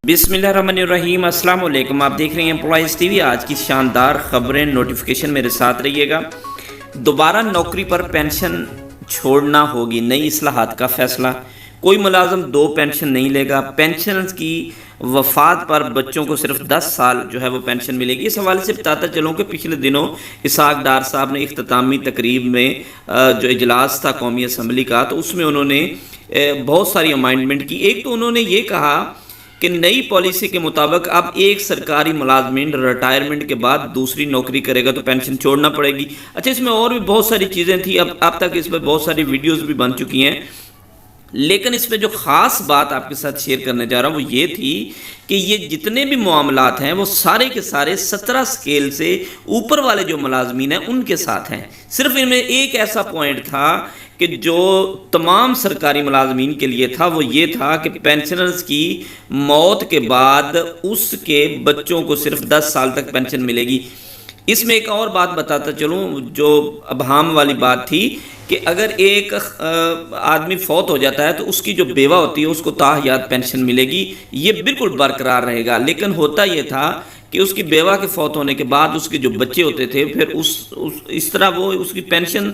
بسم اللہ الرحمن الرحیم، السلام علیکم۔ آپ دیکھ رہے ہیں امپلائیز ٹی وی۔ آج کی شاندار خبریں نوٹیفیکیشن میرے ساتھ رہیے گا۔ دوبارہ نوکری پر پینشن چھوڑنا ہوگی، نئی اصلاحات کا فیصلہ۔ کوئی ملازم 2 پینشن نہیں لے گا۔ پینشن کی وفات پر بچوں کو صرف 10 سال وہ پینشن ملے گی۔ اس حوالے سے بتاتا چلوں کہ پچھلے دنوں اسحاق ڈار صاحب نے اختتامی تقریب میں جو اجلاس تھا قومی اسمبلی کا، تو اس میں انہوں نے بہت ساری امائنڈمنٹ کی۔ ایک تو انہوں نے یہ کہا کہ نئی پالیسی کے مطابق اب ایک سرکاری ملازمین ریٹائرمنٹ کے بعد دوسری نوکری کرے گا تو پینشن چھوڑنا پڑے گی۔ اچھا، اس میں اور بھی بہت ساری چیزیں تھیں، اب تک اس پہ بہت ساری ویڈیوز بھی بن چکی ہیں، لیکن اس پہ جو خاص بات آپ کے ساتھ شیئر کرنے جا رہا ہوں وہ یہ تھی کہ یہ جتنے بھی معاملات ہیں وہ سارے کے سارے 17 سکیل سے اوپر والے جو ملازمین ہیں ان کے ساتھ ہیں۔ صرف ان میں ایک ایسا پوائنٹ تھا کہ جو تمام سرکاری ملازمین کے لیے تھا، وہ یہ تھا کہ پینشنرز کی موت کے بعد اس کے بچوں کو صرف 10 سال تک پینشن ملے گی۔ اس میں ایک اور بات بتاتا چلوں جو ابہام والی بات تھی کہ اگر ایک آدمی فوت ہو جاتا ہے تو اس کی جو بیوہ ہوتی ہے اس کو تا حیات پینشن ملے گی، یہ بالکل برقرار رہے گا۔ لیکن ہوتا یہ تھا کہ اس کی بیوہ کے فوت ہونے کے بعد اس کے جو بچے ہوتے تھے پھر اس طرح وہ اس کی پینشن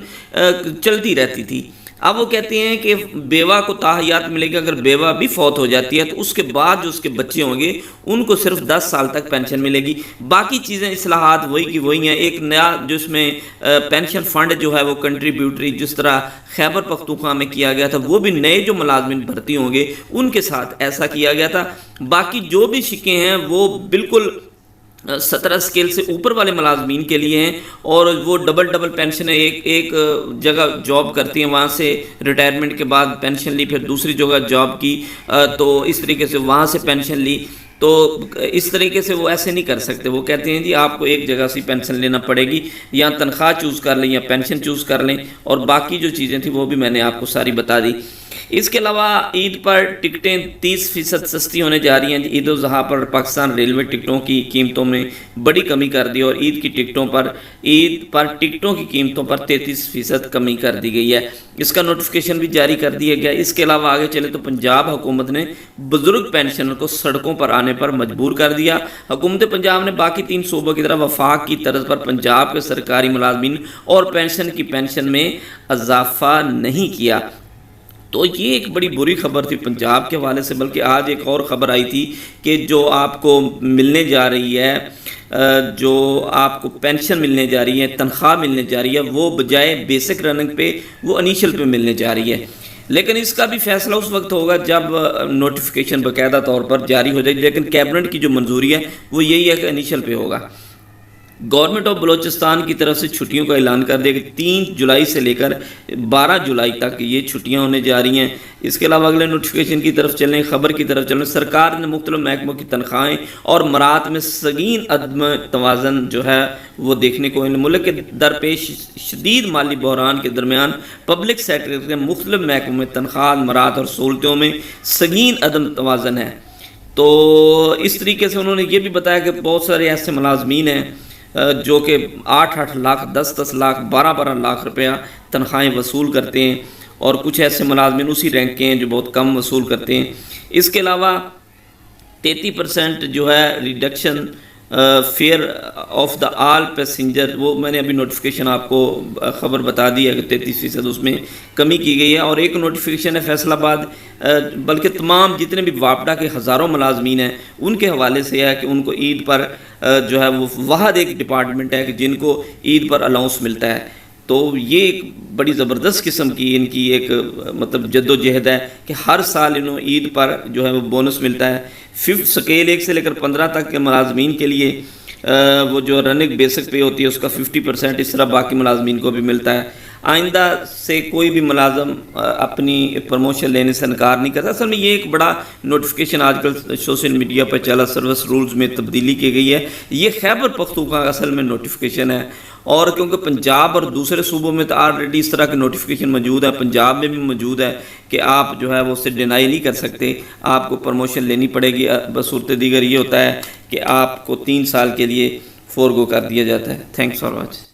چلتی رہتی تھی۔ اب وہ کہتے ہیں کہ بیوہ کو تا حیات ملے گی، اگر بیوہ بھی فوت ہو جاتی ہے تو اس کے بعد جو اس کے بچے ہوں گے ان کو صرف 10 سال تک پینشن ملے گی۔ باقی چیزیں اصلاحات وہی کی وہی ہیں۔ ایک نیا جس میں پینشن فنڈ جو ہے وہ کنٹریبیوٹری جس طرح خیبر پختونخوا میں کیا گیا تھا، وہ بھی نئے جو ملازمین بھرتی ہوں گے ان کے ساتھ ایسا کیا گیا تھا۔ باقی جو بھی شکیں ہیں وہ بالکل 17 سکیل سے اوپر والے ملازمین کے لیے ہیں، اور وہ ڈبل پینشن ہے۔ ایک جگہ جاب کرتی ہیں، وہاں سے ریٹائرمنٹ کے بعد پینشن لی، پھر دوسری جگہ جاب کی تو اس طریقے سے وہاں سے پینشن لی، تو اس طریقے سے وہ ایسے نہیں کر سکتے۔ وہ کہتے ہیں جی آپ کو ایک جگہ سے پینشن لینا پڑے گی، یا تنخواہ چوز کر لیں یا پینشن چوز کر لیں، اور باقی جو چیزیں تھیں وہ بھی میں نے آپ کو ساری بتا دی۔ اس کے علاوہ عید پر ٹکٹیں 30% سستی ہونے جا رہی ہیں۔ عید الاضحیٰ پر پاکستان ریلوے ٹکٹوں کی قیمتوں میں بڑی کمی کر دی، اور عید پر ٹکٹوں کی قیمتوں پر 33% کمی کر دی گئی ہے۔ اس کا نوٹیفیکیشن بھی جاری کر دیا گیا۔ اس کے علاوہ آگے چلے تو پنجاب حکومت نے بزرگ پینشنر کو سڑکوں پر آنے پر مجبور کر دیا۔ حکومت پنجاب نے باقی 3 صوبوں کی طرح وفاق کی طرز پر پنجاب کے سرکاری ملازمین اور پینشن میں اضافہ نہیں کیا۔ تو یہ ایک بڑی بری خبر تھی پنجاب کے حوالے سے۔ بلکہ آج ایک اور خبر آئی تھی کہ جو آپ کو ملنے جا رہی ہے، جو آپ کو پینشن ملنے جا رہی ہے، تنخواہ ملنے جا رہی ہے، وہ بجائے بیسک رننگ پہ وہ انیشل پہ ملنے جا رہی ہے۔ لیکن اس کا بھی فیصلہ اس وقت ہوگا جب نوٹیفیکیشن باقاعدہ طور پر جاری ہو جائے گی، لیکن کیبنٹ کی جو منظوری ہے وہ یہی ہے کہ انیشل پہ ہوگا۔ گورنمنٹ آف بلوچستان کی طرف سے چھٹیوں کا اعلان کر دیا کہ 3 جولائی سے لے کر 12 جولائی تک یہ چھٹیاں ہونے جا رہی ہیں۔ اس کے علاوہ اگلے نوٹیفیکیشن کی طرف چلیں، خبر کی طرف چلیں۔ سرکار نے مختلف محکموں کی تنخواہیں اور مرات میں سنگین عدم توازن وہ دیکھنے کو، ملک کے درپیش شدید مالی بحران کے درمیان پبلک سیکٹر کے مختلف محکموں میں تنخواہ، مرات اور سہولتوں میں سنگین عدم توازن ہے۔ تو اس طریقے سے انہوں نے یہ بھی بتایا کہ بہت سارے ایسے ملازمین ہیں جو کہ 8 لاکھ 10 لاکھ 12 لاکھ روپیہ تنخواہیں وصول کرتے ہیں، اور کچھ ایسے ملازمین اسی رینک کے ہیں جو بہت کم وصول کرتے ہیں۔ اس کے علاوہ 33% reduction fear of the all passenger, وہ میں نے ابھی نوٹیفیکیشن آپ کو خبر بتا دی ہے کہ 33% اس میں کمی کی گئی ہے۔ اور ایک نوٹیفیکیشن ہے فیصل آباد، بلکہ تمام جتنے بھی واپڈا کے ہزاروں ملازمین ہیں ان کے حوالے سے ہے کہ ان کو عید پر وہ واحد ایک ڈپارٹمنٹ ہے کہ جن کو عید پر الاؤنس ملتا ہے۔ تو یہ ایک بڑی زبردست قسم کی ان کی ایک جد و جہد ہے کہ ہر سال انہوں عید پر وہ بونس ملتا ہے۔ 5 سکیل 1 سے لے کر 15 تک کے ملازمین کے لیے وہ جو رننگ بیسک پے ہوتی ہے اس کا 50%، اس طرح باقی ملازمین کو بھی ملتا ہے۔ آئندہ سے کوئی بھی ملازم اپنی پروموشن لینے سے انکار نہیں کرتا۔ اصل میں یہ ایک بڑا نوٹیفیکیشن آج کل سوشل میڈیا پہ چلا، سروس رولز میں تبدیلی کی گئی ہے۔ یہ خیبر پختونخوا کا اصل میں نوٹیفیکیشن ہے، اور کیونکہ پنجاب اور دوسرے صوبوں میں تو آلریڈی اس طرح کے نوٹیفیکیشن موجود ہے، پنجاب میں بھی موجود ہے کہ آپ وہ اس سے ڈینائی نہیں کر سکتے، آپ کو پروموشن لینی پڑے گی۔ بصورت دیگر یہ ہوتا ہے کہ آپ کو 3 سال کے لیے فورگو کر دیا جاتا ہے۔ Thanks for watching.